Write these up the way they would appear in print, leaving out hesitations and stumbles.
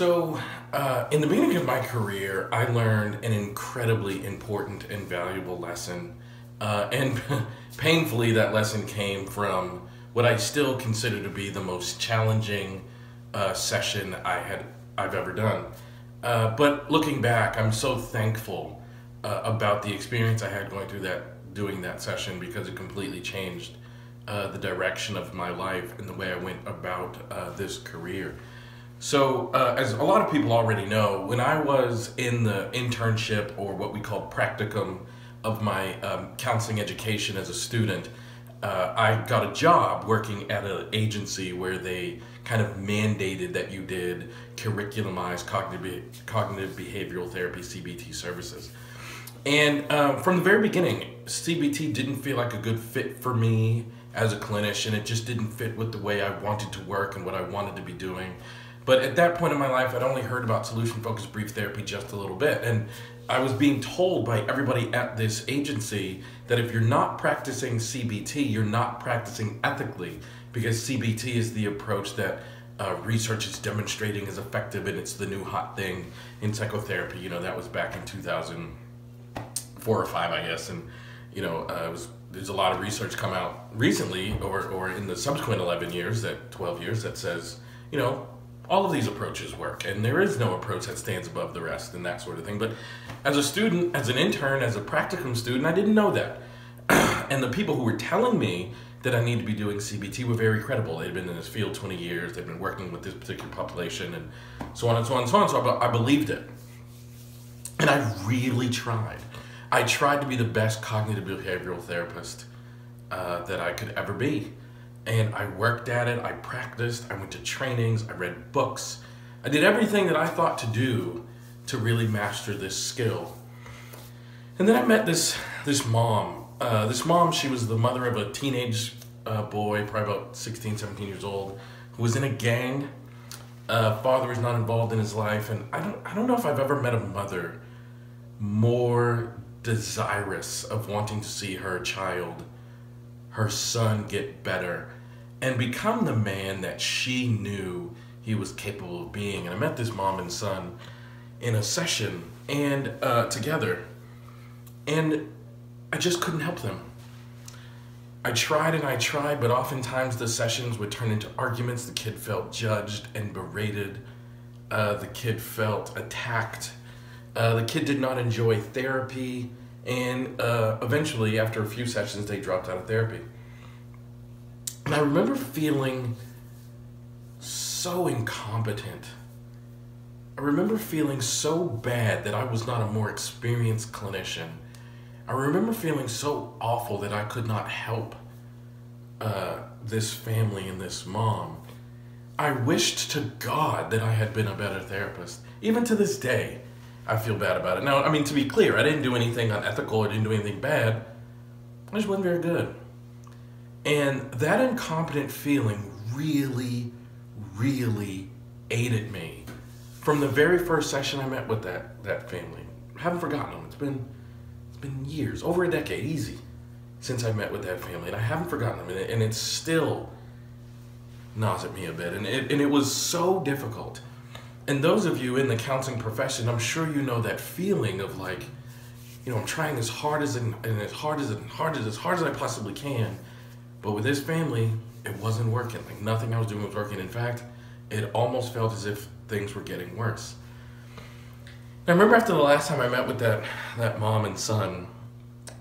In the beginning of my career, I learned an incredibly important and valuable lesson. And painfully, that lesson came from what I still consider to be the most challenging session I've ever done. But looking back, I'm so thankful about the experience I had doing that session, because it completely changed the direction of my life and the way I went about this career. As a lot of people already know, when I was in the internship, or what we call practicum, of my counseling education as a student, I got a job working at an agency where they kind of mandated that you did curriculumized cognitive behavioral therapy, CBT services. And from the very beginning, CBT didn't feel like a good fit for me as a clinician. It just didn't fit with the way I wanted to work and what I wanted to be doing. But at that point in my life, I'd only heard about solution-focused brief therapy just a little bit. And I was being told by everybody at this agency that if you're not practicing CBT, you're not practicing ethically, because CBT is the approach that research is demonstrating is effective, and it's the new hot thing in psychotherapy. You know, that was back in 2004 or 5, I guess. And, you know, there's a lot of research come out recently, or in the subsequent 12 years, that says, you know, all of these approaches work, and there is no approach that stands above the rest and that sort of thing. But as a student, as an intern, as a practicum student, I didn't know that. And the people who were telling me that I need to be doing CBT were very credible. They'd been in this field 20 years, they've been working with this particular population, and so on and so on and so on. So I believed it. And I really tried. I tried to be the best cognitive behavioral therapist that I could ever be. And I worked at it, I practiced, I went to trainings, I read books. I did everything that I thought to do to really master this skill. And then I met this mom. This mom, she was the mother of a teenage boy, probably about 16, 17 years old, who was in a gang. Father was not involved in his life, and I don't know if I've ever met a mother more desirous of wanting to see her child, her son, get better and become the man that she knew he was capable of being. And I met this mom and son in a session and together, and I just couldn't help them. I tried and I tried, but oftentimes the sessions would turn into arguments. The kid felt judged and berated. The kid felt attacked. The kid did not enjoy therapy, and eventually, after a few sessions, they dropped out of therapy. And I remember feeling so incompetent. I remember feeling so bad that I was not a more experienced clinician. I remember feeling so awful that I could not help this family and this mom. I wished to God that I had been a better therapist. Even to this day, I feel bad about it. Now, I mean, to be clear, I didn't do anything unethical or didn't do anything bad. I just wasn't very good. And that incompetent feeling really, really ate at me. From the very first session I met with that family, I haven't forgotten them. It's been years, over a decade, easy, since I met with that family, and I haven't forgotten them. And it still gnaws at me a bit, and it was so difficult. And those of you in the counseling profession, I'm sure you know that feeling of like, you know, I'm trying as hard as I possibly can. But with this family, it wasn't working. Like, nothing I was doing was working. In fact, it almost felt as if things were getting worse. And I remember after the last time I met with that mom and son,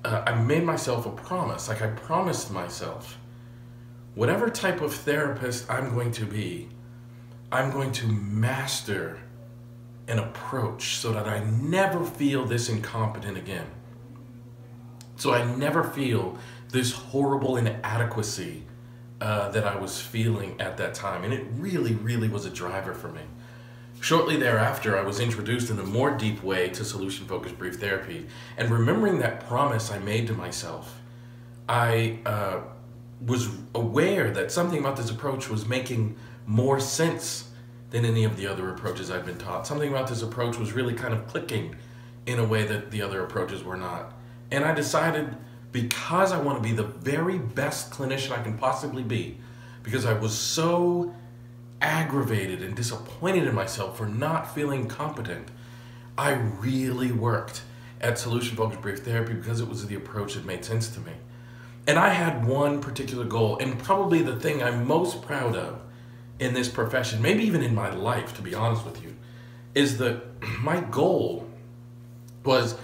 I made myself a promise. Like, I promised myself, whatever type of therapist I'm going to be, I'm going to master an approach so that I never feel this incompetent again. So I never feel this horrible inadequacy that I was feeling at that time. And it really, really was a driver for me. Shortly thereafter, I was introduced in a more deep way to solution-focused brief therapy. And remembering that promise I made to myself, I was aware that something about this approach was making more sense than any of the other approaches I'd been taught. Something about this approach was really kind of clicking in a way that the other approaches were not. And I decided, because I want to be the very best clinician I can possibly be, because I was so aggravated and disappointed in myself for not feeling competent, I really worked at solution-focused brief therapy because it was the approach that made sense to me. And I had one particular goal, and probably the thing I'm most proud of in this profession, maybe even in my life, to be honest with you, is that my goal was,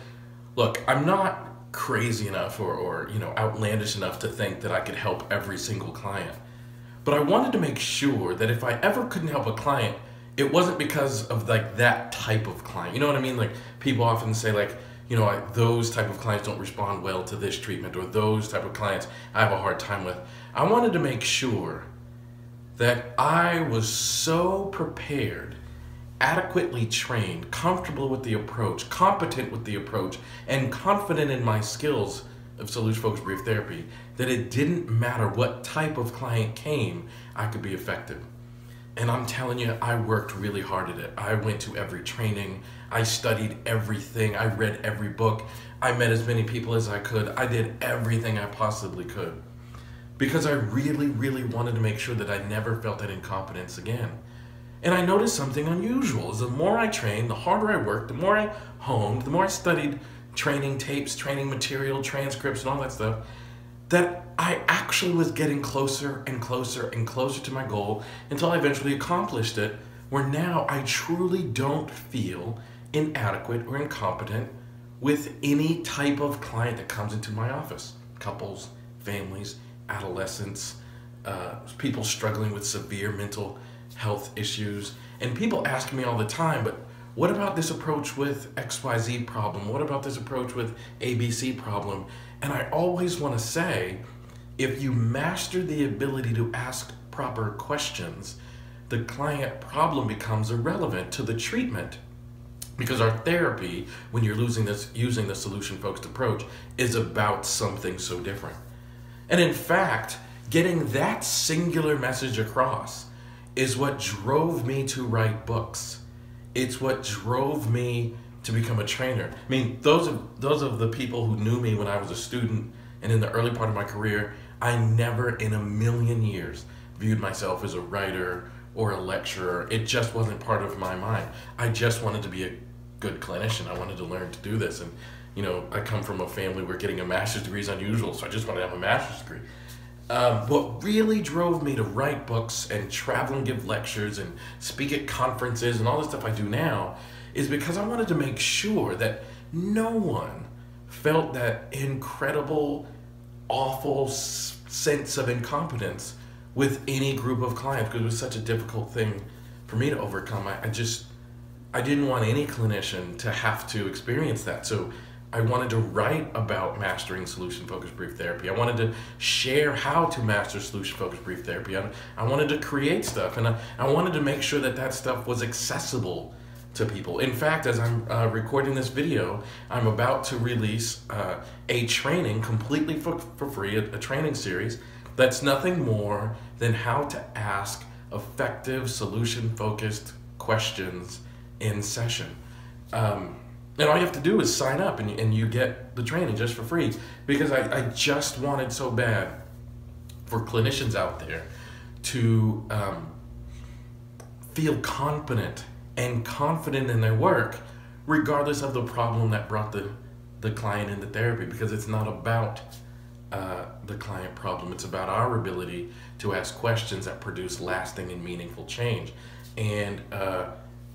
look, I'm not crazy enough or outlandish enough to think that I could help every single client. But I wanted to make sure that if I ever couldn't help a client, it wasn't because of like that type of client. You know what I mean? Like people often say like, those type of clients don't respond well to this treatment, or those type of clients I have a hard time with. I wanted to make sure that I was so prepared, adequately trained, comfortable with the approach, competent with the approach, and confident in my skills of solution-focused brief therapy that it didn't matter what type of client came, I could be effective. And I'm telling you, I worked really hard at it. I went to every training, I studied everything, I read every book, I met as many people as I could, I did everything I possibly could. Because I really, really wanted to make sure that I never felt that incompetence again. And I noticed something unusual, is the more I trained, the harder I worked, the more I honed, the more I studied training tapes, training material, transcripts, and all that stuff, that I actually was getting closer and closer and closer to my goal until I eventually accomplished it, where now I truly don't feel inadequate or incompetent with any type of client that comes into my office. Couples, families, adolescents, people struggling with severe mental health issues, and people ask me all the time, but what about this approach with XYZ problem? What about this approach with ABC problem? And I always want to say, if you master the ability to ask proper questions, the client problem becomes irrelevant to the treatment. Because our therapy, when you're using the solution-focused approach, is about something so different. And in fact, getting that singular message across is what drove me to write books. It's what drove me to become a trainer. I mean, those of the people who knew me when I was a student and in the early part of my career, I never in a million years viewed myself as a writer or a lecturer. It just wasn't part of my mind. I just wanted to be a good clinician. I wanted to learn to do this. And, I come from a family where getting a master's degree is unusual, so I just wanted to have a master's degree. What really drove me to write books and travel and give lectures and speak at conferences and all the stuff I do now is because I wanted to make sure that no one felt that incredible, awful sense of incompetence with any group of clients, because it was such a difficult thing for me to overcome. I didn't want any clinician to have to experience that. So I wanted to write about mastering solution-focused brief therapy. I wanted to share how to master solution-focused brief therapy. I wanted to create stuff, and I wanted to make sure that that stuff was accessible to people. In fact, as I'm recording this video, I'm about to release a training completely for free, a training series that's nothing more than how to ask effective solution-focused questions in session. And all you have to do is sign up and you get the training just for free, because I just wanted so bad for clinicians out there to feel competent and confident in their work, regardless of the problem that brought the client into therapy, because it's not about the client problem. It's about our ability to ask questions that produce lasting and meaningful change. And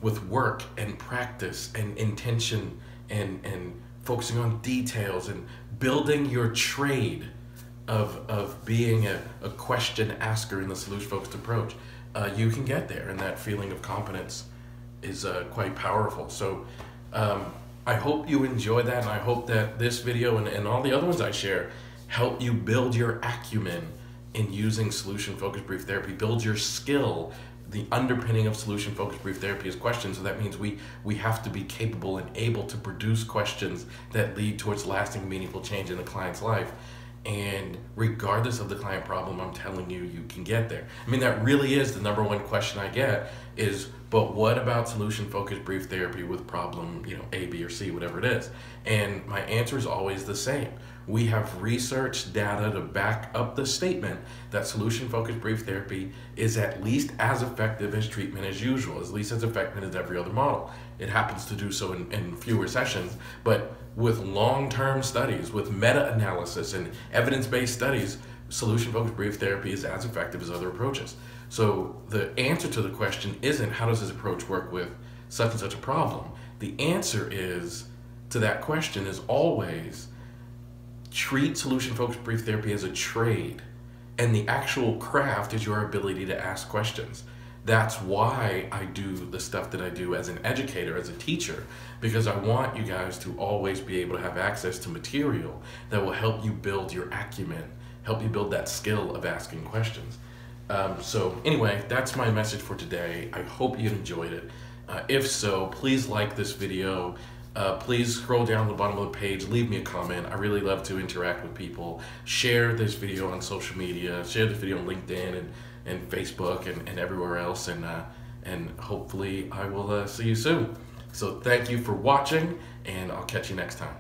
with work and practice and intention and focusing on details and building your trade of being a question asker in the solution-focused approach, you can get there, and that feeling of competence is quite powerful. So I hope you enjoy that, and I hope that this video and all the other ones I share help you build your acumen in using solution-focused brief therapy, build your skill. The underpinning of solution-focused brief therapy is questions, so that means we have to be capable and able to produce questions that lead towards lasting, meaningful change in the client's life. And regardless of the client problem, I'm telling you, you can get there. I mean, that really is the number one question I get is, but what about solution-focused brief therapy with problem, A, B, or C, whatever it is? And my answer is always the same. We have research data to back up the statement that solution-focused brief therapy is at least as effective as treatment as usual, at least as effective as every other model. It happens to do so in fewer sessions, but with long-term studies, with meta-analysis and evidence-based studies, solution-focused brief therapy is as effective as other approaches. So the answer to the question isn't how does this approach work with such and such a problem. The answer to that question is always treat solution-focused brief therapy as a trade, and the actual craft is your ability to ask questions. That's why I do the stuff that I do as an educator, as a teacher, because I want you guys to always be able to have access to material that will help you build your acumen, help you build that skill of asking questions. So anyway, that's my message for today. I hope you enjoyed it. If so, please like this video. Please scroll down the bottom of the page, leave me a comment. I really love to interact with people. Share this video on social media, share this video on LinkedIn and Facebook and everywhere else, and hopefully I will see you soon. So thank you for watching, and I'll catch you next time.